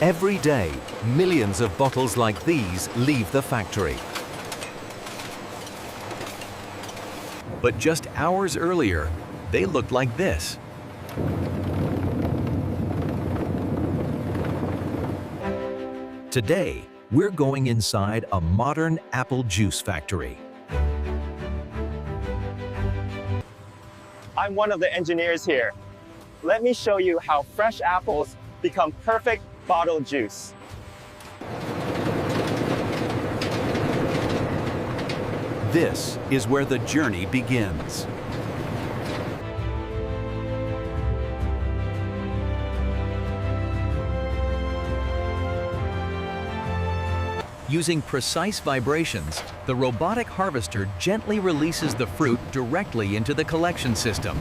Every day, millions of bottles like these leave the factory. But just hours earlier, they looked like this. Today, we're going inside a modern apple juice factory. I'm one of the engineers here. Let me show you how fresh apples become perfect bottled juice. This is where the journey begins. Using precise vibrations, the robotic harvester gently releases the fruit directly into the collection system.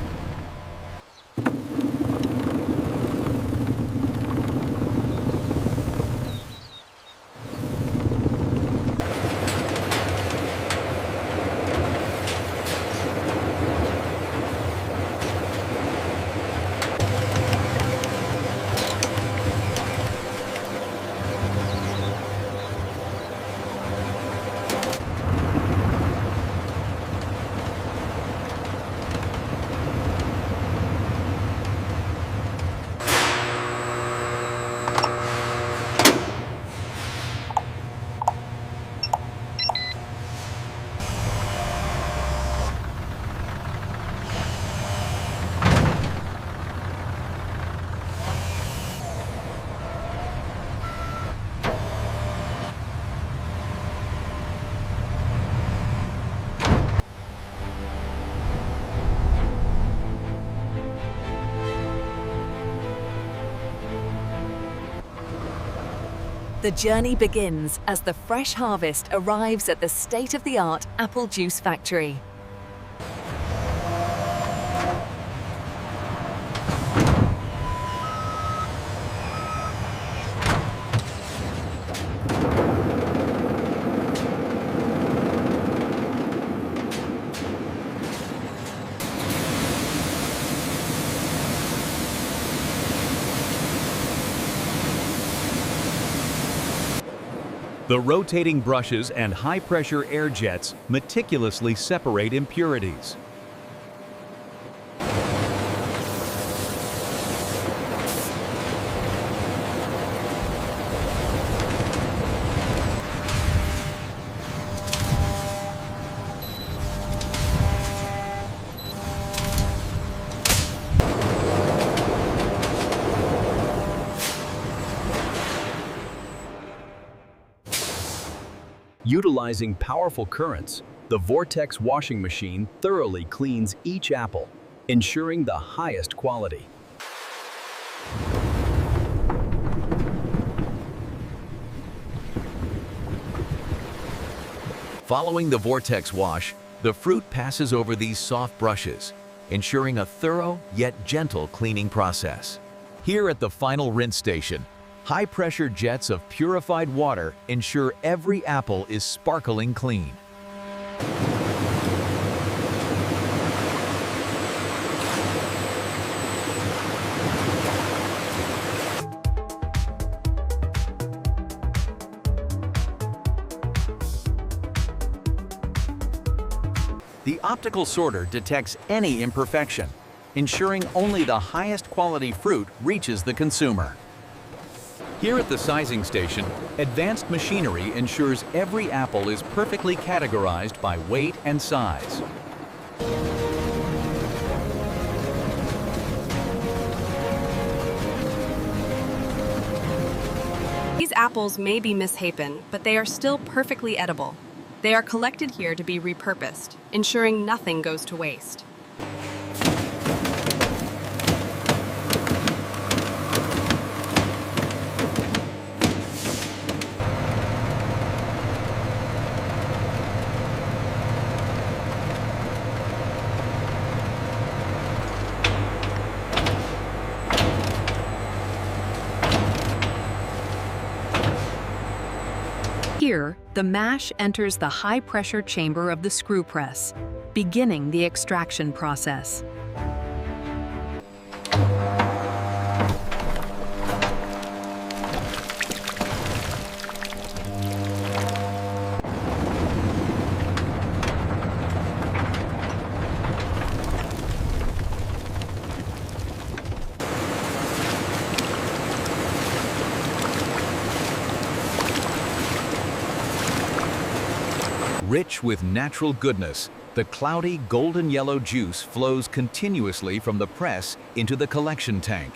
The journey begins as the fresh harvest arrives at the state-of-the-art apple juice factory. The rotating brushes and high-pressure air jets meticulously separate impurities. Utilizing powerful currents, the Vortex washing machine thoroughly cleans each apple, ensuring the highest quality. Following the Vortex wash, the fruit passes over these soft brushes, ensuring a thorough yet gentle cleaning process. Here at the final rinse station, high-pressure jets of purified water ensure every apple is sparkling clean. The optical sorter detects any imperfection, ensuring only the highest quality fruit reaches the consumer. Here at the sizing station, advanced machinery ensures every apple is perfectly categorized by weight and size. These apples may be misshapen, but they are still perfectly edible. They are collected here to be repurposed, ensuring nothing goes to waste. Here, the mash enters the high-pressure chamber of the screw press, beginning the extraction process. Rich with natural goodness, the cloudy golden yellow juice flows continuously from the press into the collection tank.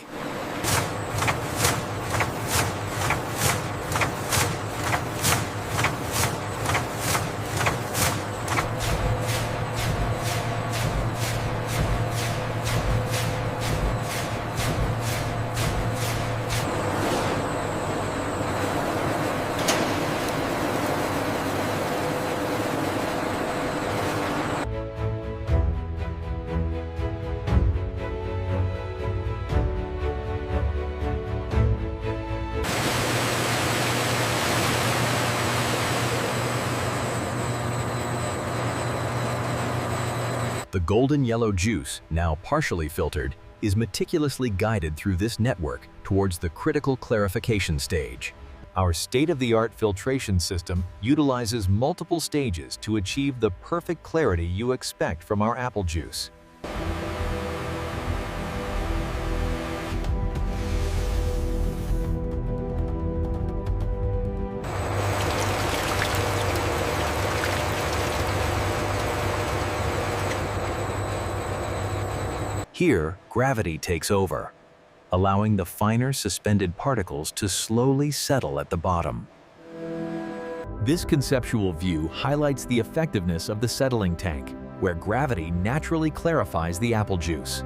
The golden yellow juice, now partially filtered, is meticulously guided through this network towards the critical clarification stage. Our state-of-the-art filtration system utilizes multiple stages to achieve the perfect clarity you expect from our apple juice. Here, gravity takes over, allowing the finer suspended particles to slowly settle at the bottom. This conceptual view highlights the effectiveness of the settling tank, where gravity naturally clarifies the apple juice.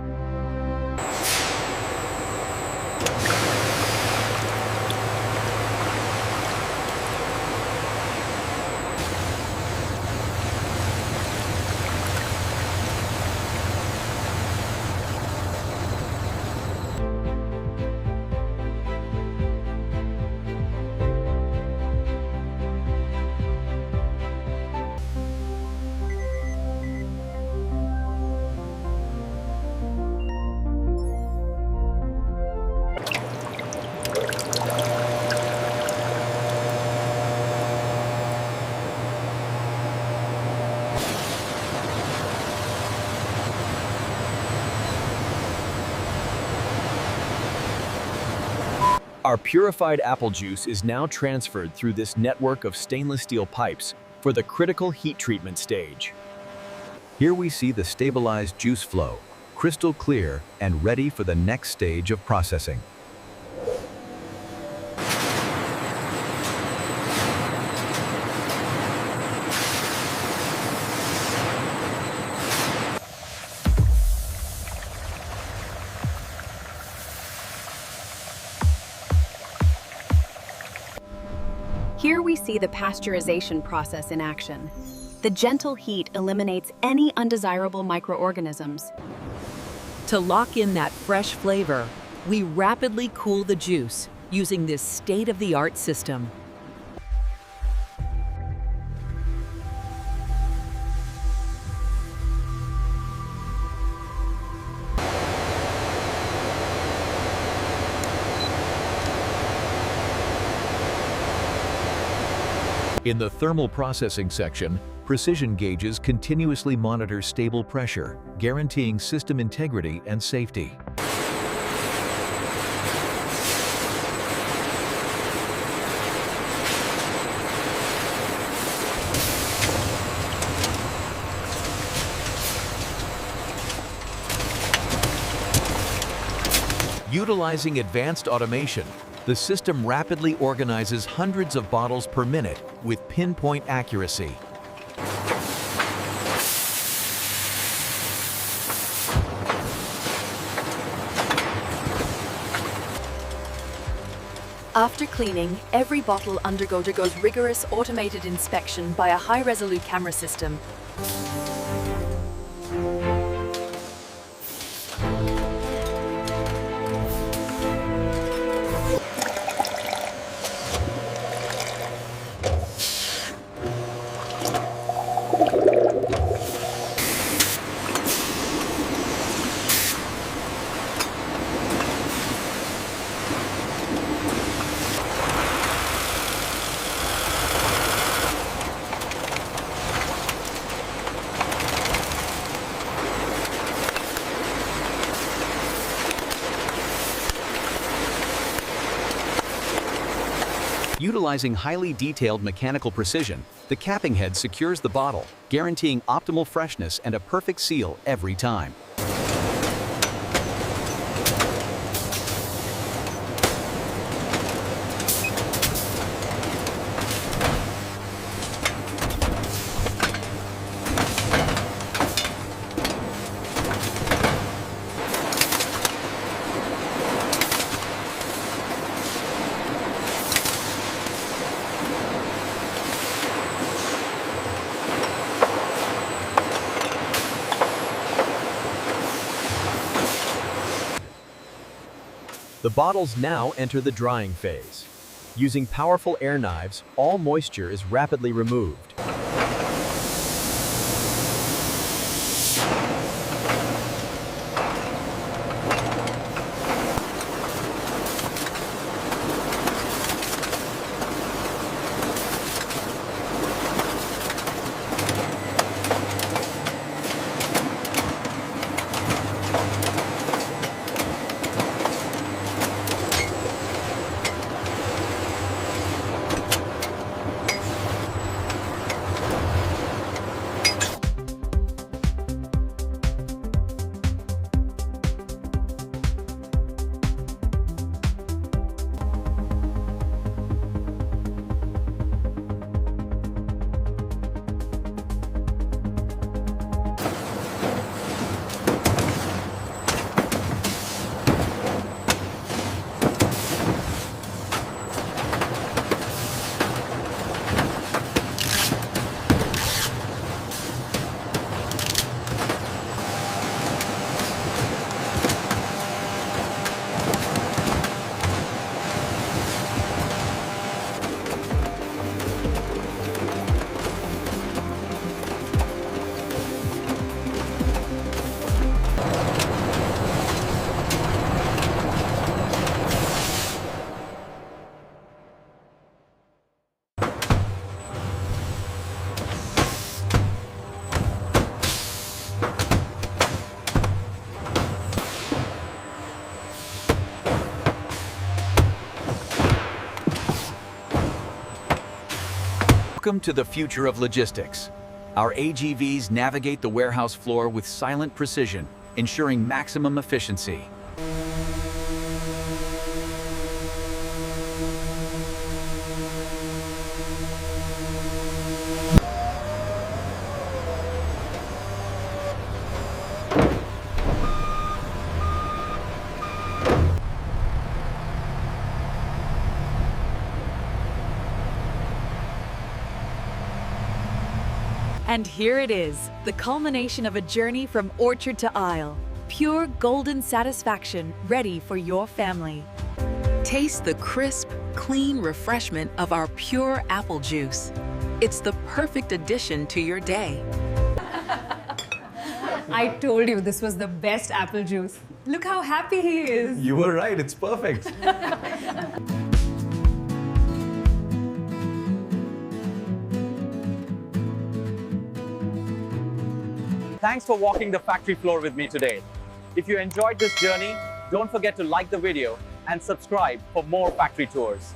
Our purified apple juice is now transferred through this network of stainless steel pipes for the critical heat treatment stage. Here we see the stabilized juice flow, crystal clear and ready for the next stage of processing. Here we see the pasteurization process in action. The gentle heat eliminates any undesirable microorganisms. To lock in that fresh flavor, we rapidly cool the juice using this state-of-the-art system. In the thermal processing section, precision gauges continuously monitor stable pressure, guaranteeing system integrity and safety. Utilizing advanced automation, the system rapidly organizes hundreds of bottles per minute with pinpoint accuracy. After cleaning, every bottle undergoes rigorous automated inspection by a high-resolute camera system. Utilizing highly detailed mechanical precision, The capping head secures the bottle, guaranteeing optimal freshness and a perfect seal every time. The bottles now enter the drying phase. Using powerful air knives, all moisture is rapidly removed. Welcome to the future of logistics. Our AGVs navigate the warehouse floor with silent precision, ensuring maximum efficiency. And here it is, the culmination of a journey from orchard to aisle. Pure golden satisfaction ready for your family. Taste the crisp, clean refreshment of our pure apple juice. It's the perfect addition to your day. I told you this was the best apple juice. Look how happy he is. You were right, it's perfect. Thanks for walking the factory floor with me today. If you enjoyed this journey, don't forget to like the video and subscribe for more factory tours.